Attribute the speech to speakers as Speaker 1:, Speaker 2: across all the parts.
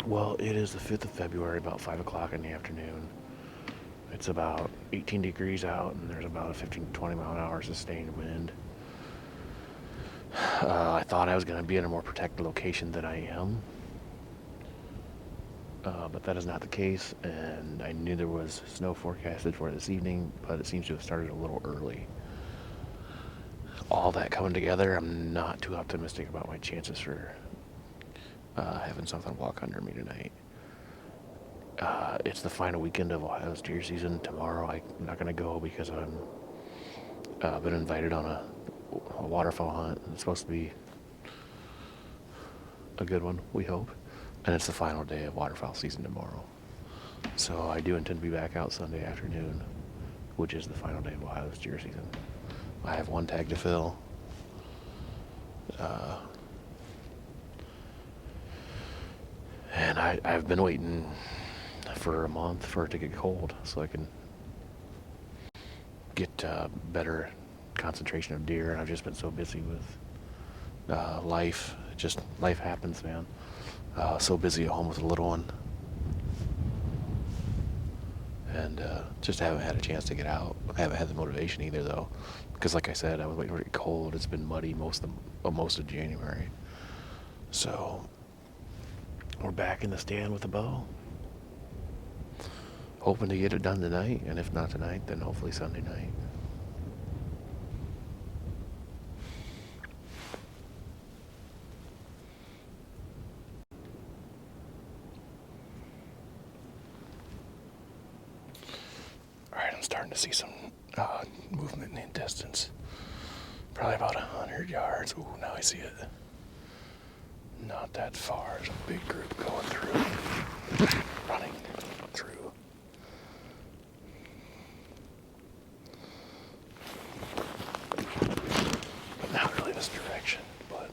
Speaker 1: Well, it is the 5th of February, about 5 o'clock in the afternoon. It's about 18 degrees out, and there's about a 15 to 20 mile an hour sustained wind. I thought I was going to be in a more protected location than I am, but that is not the case, and I knew there was snow forecasted for this evening, but it seems to have started a little early. All that coming together, I'm not too optimistic about my chances for having something walk under me tonight. It's the final weekend of Ohio's deer season. Tomorrow I'm not going to go because I'm been invited on a waterfowl hunt. It's supposed to be a good one, we hope. And it's the final day of waterfowl season tomorrow. So I do intend to be back out Sunday afternoon, which is the final day of Ohio's deer season. I have one tag to fill. And I've been waiting for a month for it to get cold so I can get better concentration of deer. And I've just been so busy with life. Just life happens, man. So busy at home with a little one. And just haven't had a chance to get out. I haven't had the motivation either, though. Because like I said, I was waiting for it to get cold. It's been muddy most of January. So we're back in the stand with a bow. Hoping to get it done tonight, and if not tonight, then hopefully Sunday night. Alright, I'm starting to see some movement in the distance. Probably about 100 yards. Ooh, now I see it. Not that far. There's a big group going through. Running through. But not really this direction, but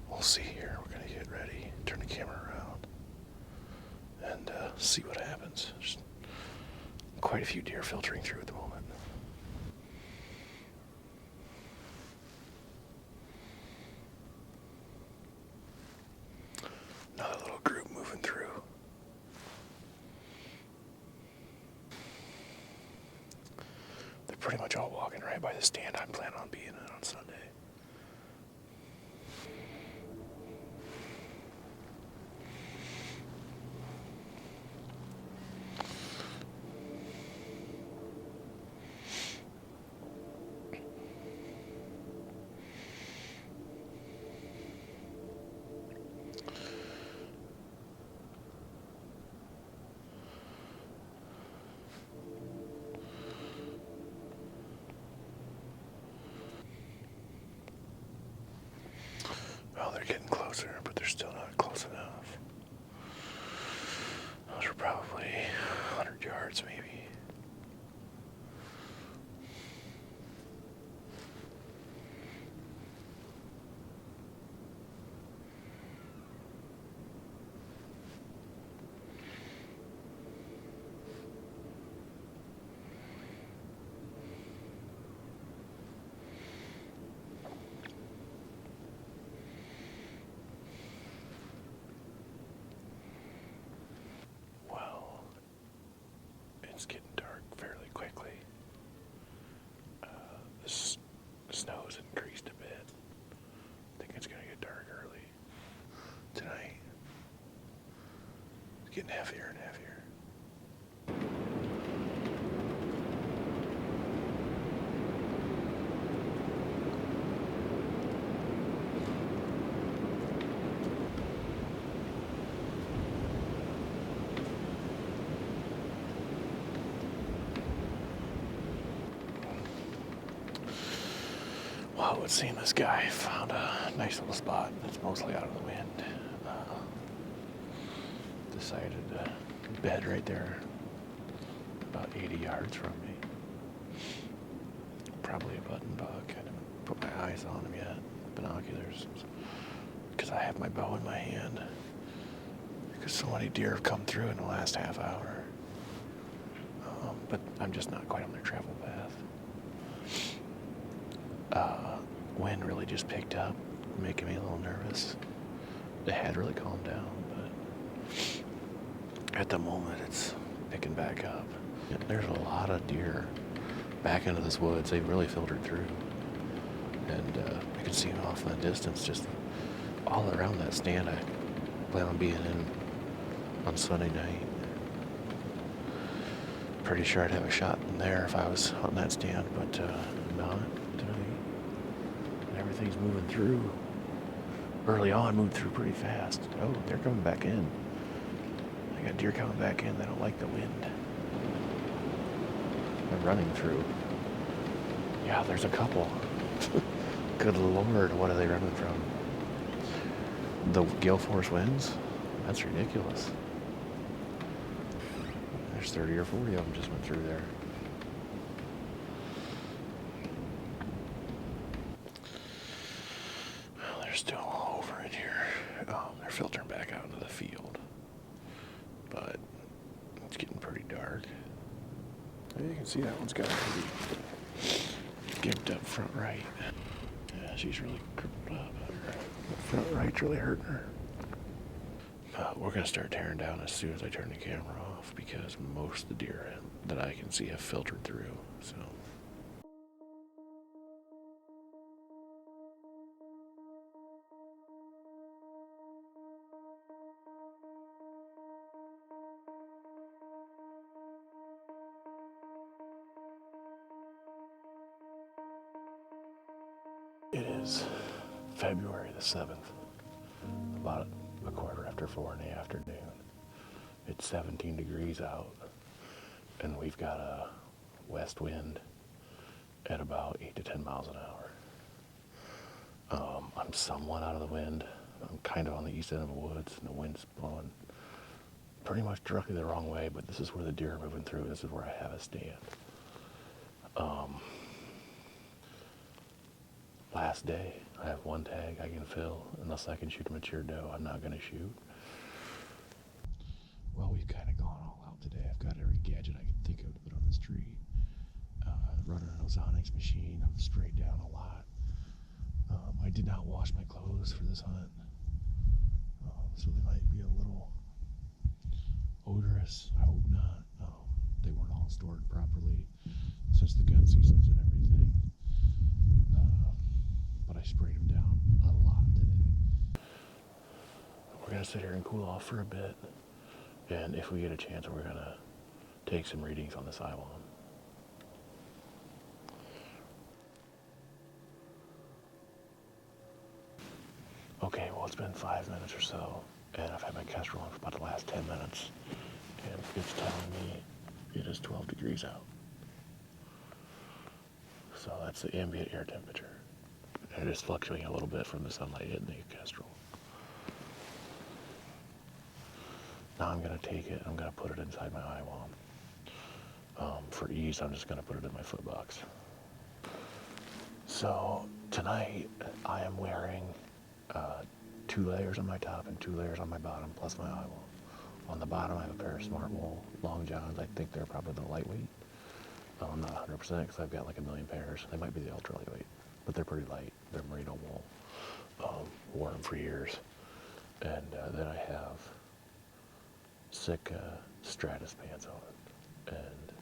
Speaker 1: we'll see here. We're going to get ready, turn the camera around, and see what happens. There's quite a few deer filtering through at the moment. Another little group moving through. They're pretty much all walking right by the stand I'm planning on being in on Sunday. Well, they're getting closer, but they're still not close enough. Those are probably 100 yards, maybe. It's getting dark fairly quickly. The snow's increased a bit. I think it's going to get dark early tonight. It's getting heavier and heavier. Well, it would seem this guy found a nice little spot that's mostly out of the wind. Decided to bed right there, about 80 yards from me. Probably a button buck. I haven't put my eyes on him yet, binoculars, because I have my bow in my hand. Because so many deer have come through in the last half hour. But I'm just not quite on their travel path. Wind really just picked up, making me a little nervous. it had really calmed down, but at the moment it's picking back up. There's a lot of deer back into this woods. They've really filtered through. And I can see them off in the distance, just all around that stand I plan on being in on Sunday night. Pretty sure I'd have a shot in there if I was on that stand, but not tonight. Everything's moving through. Early on, moved through pretty fast. Oh, they're coming back in. I got deer coming back in. They don't like the wind. They're running through. Yeah, there's a couple. Good Lord, what are they running from? The gale force winds? That's ridiculous. There's 30 or 40 of them just went through there. Well, they're still all over in here. Oh, they're filtering back out into the field. But it's getting pretty dark. You can see that one's got a pretty gimped up front right. Yeah, she's really crippled up. The front right's really hurting her. We're going to start tearing down as soon as I turn the camera off because most of the deer that I can see have filtered through. So. It is February the 7th, about a quarter after 4 in the afternoon. It's 17 degrees out, and we've got a west wind at about 8 to 10 miles an hour. I'm somewhat out of the wind. I'm kind of on the east end of the woods, and the wind's blowing pretty much directly the wrong way, but this is where the deer are moving through. This is where I have a stand. Last day, I have one tag I can fill. Unless I can shoot a mature doe, I'm not going to shoot. Well, we've kind of gone all out today. I've got every gadget I can think of to put on this tree. Running an ozonics machine. I've sprayed down a lot. I did not wash my clothes for this hunt. So they might be a little odorous. I hope not. They weren't all stored properly since the gun seasons and everything. But I sprayed them down a lot today. We're going to sit here and cool off for a bit. And if we get a chance, we're going to take some readings on this IWOM. Okay, well, it's been 5 minutes or so, and I've had my Kestrel on for about the last 10 minutes, and it's telling me it is 12 degrees out. So that's the ambient air temperature. And it is fluctuating a little bit from the sunlight hitting the Kestrel. Now I'm going to take it, I'm going to put it inside my IWOM. For ease, I'm just going to put it in my foot box. So tonight, I am wearing 2 layers on my top and 2 layers on my bottom, plus my IWOM. On the bottom, I have a pair of Smart Wool Long Johns. I think they're probably the lightweight. I'm not 100% because I've got like a million pairs. They might be the ultra lightweight, but they're pretty light. They're merino wool. Worn them for years. And then I have Sitka Stratus pants on. And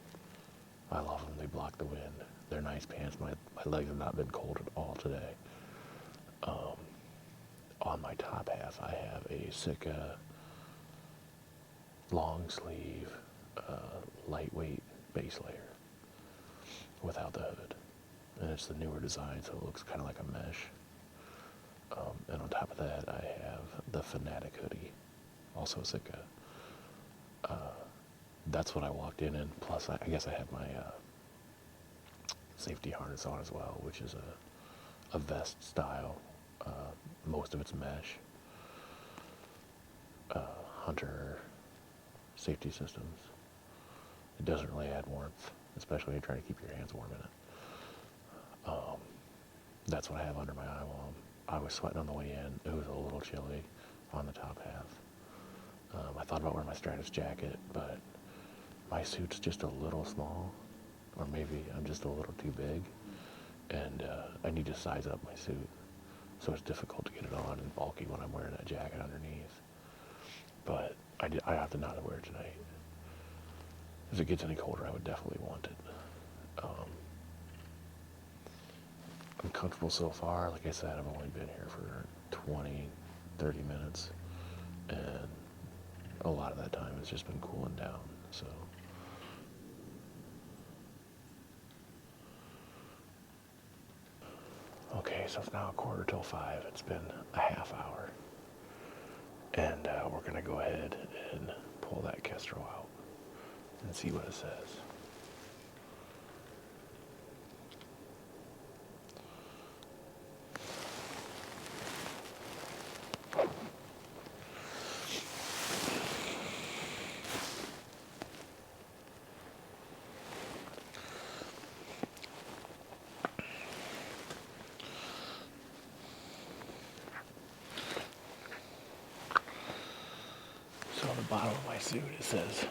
Speaker 1: I love them. They block the wind. They're nice pants. My legs have not been cold at all today. On my top half, I have a Sitka long sleeve, lightweight base layer without the hood. And it's the newer design, so it looks kind of like a mesh. And on top of that, I have the Fanatic hoodie, also Sitka. That's what I walked in, plus I guess I have my safety harness on as well, which is a vest style. Most of it's mesh. Hunter safety systems. It doesn't really add warmth, especially when you're trying to keep your hands warm in it. That's what I have under my IWOM. I was sweating on the way in. It was a little chilly on the top half. I thought about wearing my Stratus jacket, but my suit's just a little small, or maybe I'm just a little too big, and I need to size up my suit. so it's difficult to get it on and bulky when I'm wearing that jacket underneath. But I opted not to wear it tonight. If it gets any colder, I would definitely want it. I'm comfortable so far. Like I said, I've only been here for 20, 30 minutes, and a lot of that time has just been cooling down, so. Okay, so it's now 4:45. It's been a half hour, and we're gonna go ahead and pull that Kestrel out and see what it says. So on the bottom of my suit it says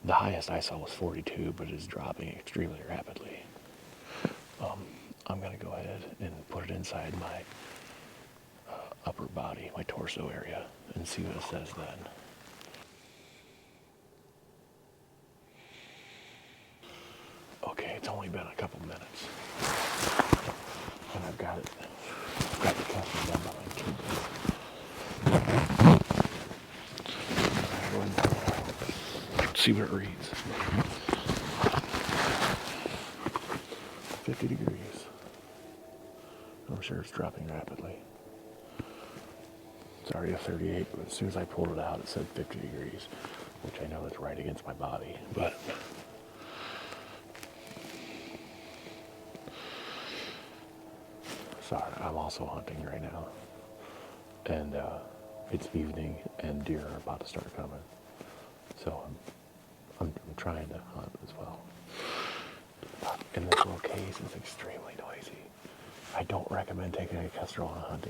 Speaker 1: the highest I saw was 42, but it is dropping extremely rapidly. I'm going to go ahead and put it inside my upper body, my torso area, and see what it says then. Okay, it's only been a couple minutes, and I've got the cuffing done by my keyboard. See what it reads. 50 degrees. I'm sure it's dropping rapidly. It's already a 38, but as soon as I pulled it out, it said 50 degrees, which I know is right against my body, but sorry, I'm also hunting right now, and it's evening, and deer are about to start coming, so I'm trying to hunt as well. In this little case, it's extremely noisy. I don't recommend taking a Kestrel on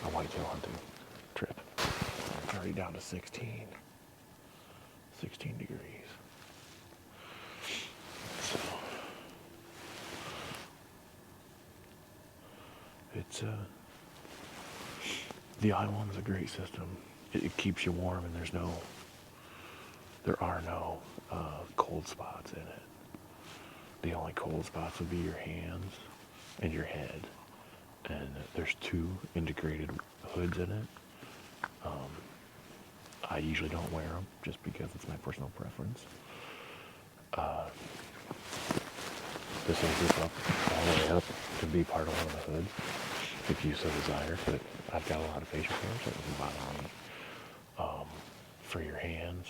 Speaker 1: a whitetail hunting trip. It's already down to 16 degrees. So it's the IWOM is a great system. It keeps you warm, and there are no cold spots in it. The only cold spots would be your hands and your head, and there's 2 integrated hoods in it. I usually don't wear them just because it's my personal preference. This will zip up all the way up to be part of one of the hoods if you so desire, but I've got a lot of facial hair, so it doesn't bother me. For your hands,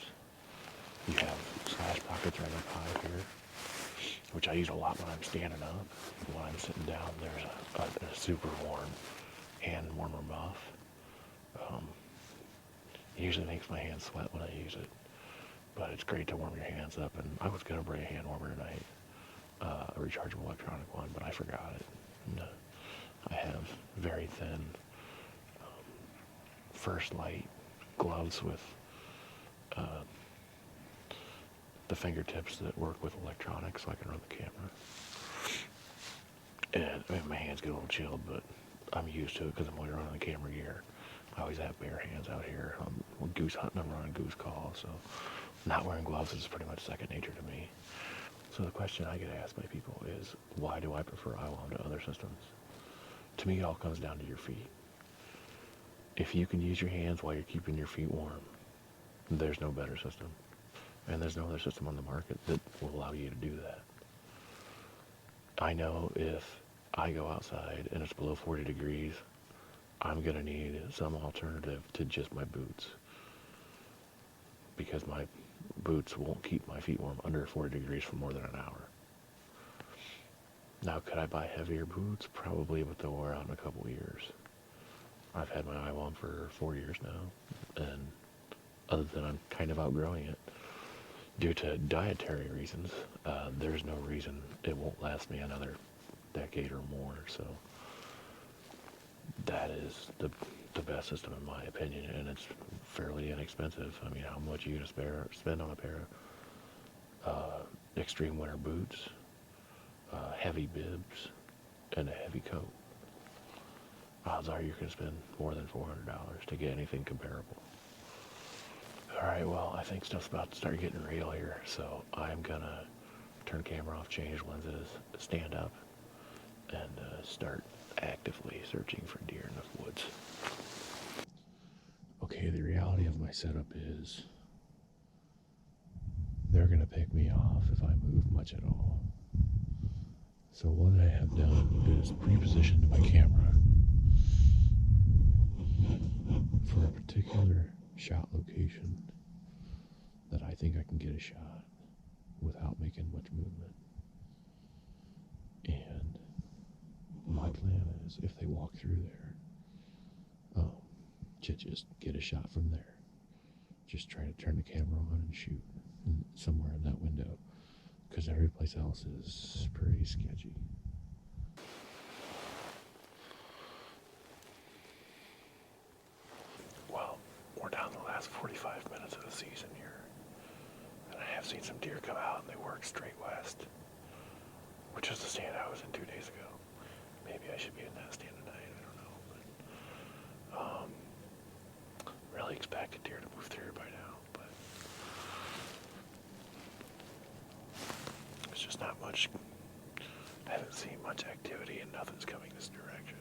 Speaker 1: you have slash pockets right up high here, which I use a lot when I'm standing up. When I'm sitting down, there's a super warm hand warmer muff. It usually makes my hands sweat when I use it, but it's great to warm your hands up. And I was gonna bring a hand warmer tonight, a rechargeable electronic one, but I forgot it. And, I have very thin First Light gloves with the fingertips that work with electronics, so I can run the camera. And I mean, my hands get a little chilled, but I'm used to it because I'm always running the camera gear. I always have bare hands out here. I'm goose hunting, I'm running goose calls, so not wearing gloves is pretty much second nature to me. So the question I get asked by people is, why do I prefer IWOM to other systems? To me, it all comes down to your feet. If you can use your hands while you're keeping your feet warm, there's no better system. And there's no other system on the market that will allow you to do that. I know if I go outside and it's below 40 degrees, I'm going to need some alternative to just my boots, because my boots won't keep my feet warm under 40 degrees for more than an hour. Now, could I buy heavier boots? Probably, but they'll wear out in a couple of years. I've had my IWOM for 4 years now, and other than I'm kind of outgrowing it, due to dietary reasons, there's no reason it won't last me another decade or more, so that is the best system in my opinion, and it's fairly inexpensive. I mean, how much are you gonna spend on a pair of extreme winter boots, heavy bibs, and a heavy coat? odds are you can spend more than $400 to get anything comparable. Alright, well, I think stuff's about to start getting real here, so I'm gonna turn camera off, change lenses, stand up, and start actively searching for deer in the woods. Okay, the reality of my setup is they're gonna pick me off if I move much at all. So what I have done is pre-positioned my camera for a particular shot location that I think I can get a shot without making much movement. And my plan is, if they walk through there, to just get a shot from there. Just try to turn the camera on and shoot somewhere in that window, because every place else is pretty sketchy. Well, we're down the last 45 minutes of the season here, and I have seen some deer come out and they work straight west, which is the stand I was in 2 days ago. Maybe I should be in that stand tonight, I don't know, but really expected deer to move through by now, but it's just not much. I haven't seen much activity and nothing's coming this direction.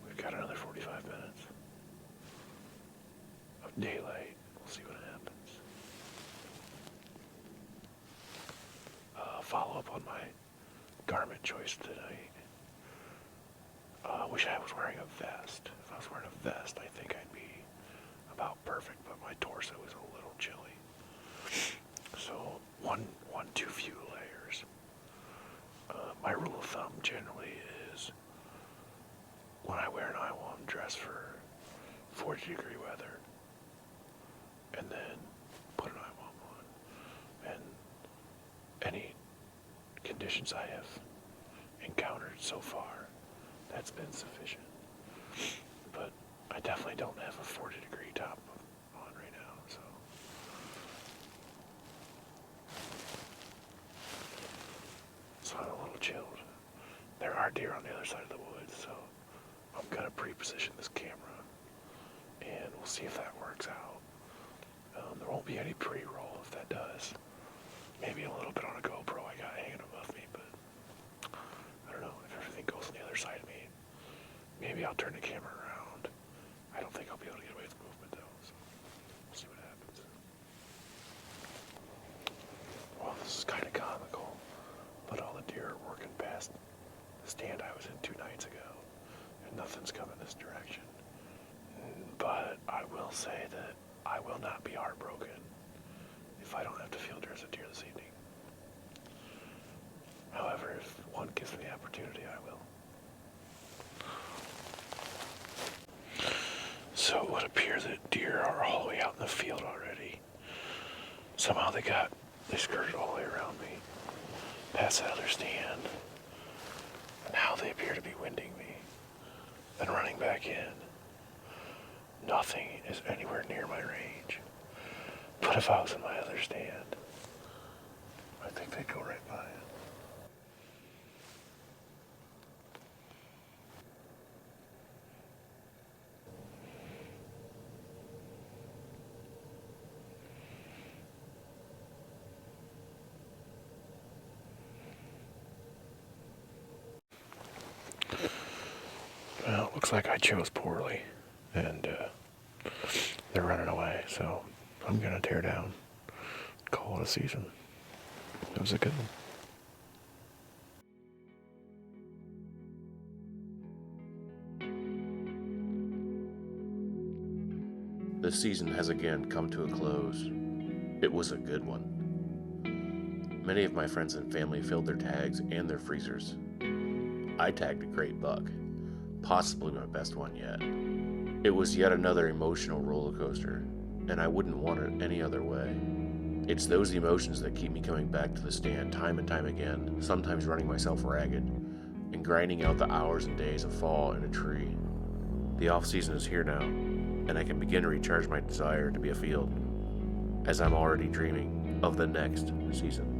Speaker 1: We've got another 45 minutes of daylight. We'll see what happens. Follow up on my garment choice tonight. I wish I was wearing a vest. If I was wearing a vest, I think I'd be about perfect, but my torso is a little chilly. So one too few layers. My rule of thumb generally is, when I wear an IWOM, dress for 40-degree weather, and then put an IWOM on. And any conditions I have encountered so far, that's been sufficient. But I definitely don't have a 40-degree top on right now, so. So I'm a little chilled. There are deer on the other side of the woods, so I'm gonna pre-position this camera, and we'll see if that works out. There won't be any pre-roll if that does. Maybe a little bit on a GoPro I got hanging above me, but I don't know, if everything goes on the other side of me, maybe I'll turn the camera around. I don't think I'll be able to get away with movement though, so we'll see what happens. Well, this is kind of comical, but all the deer are working past the stand I was in 2 nights ago, and nothing's coming this direction. But I will say that I will not be heartbroken if I don't have to field dress a deer this evening. However, if one gives me the opportunity, I will. So it would appear that deer are all the way out in the field already. Somehow they skirted all the way around me, past that other stand. Now they appear to be winding me, then running back in. Nothing is anywhere near my range. But if I was in my other stand, I think they'd go right by it. Well, it looks like I chose poorly, and they're running away, so I'm gonna tear down, call it a season. It was a good one.
Speaker 2: The season has again come to a close. It was a good one. Many of my friends and family filled their tags and their freezers. I tagged a great buck, possibly my best one yet. It was yet another emotional roller coaster, and I wouldn't want it any other way. It's those emotions that keep me coming back to the stand time and time again, sometimes running myself ragged, and grinding out the hours and days of fall in a tree. The off-season is here now, and I can begin to recharge my desire to be afield, as I'm already dreaming of the next season.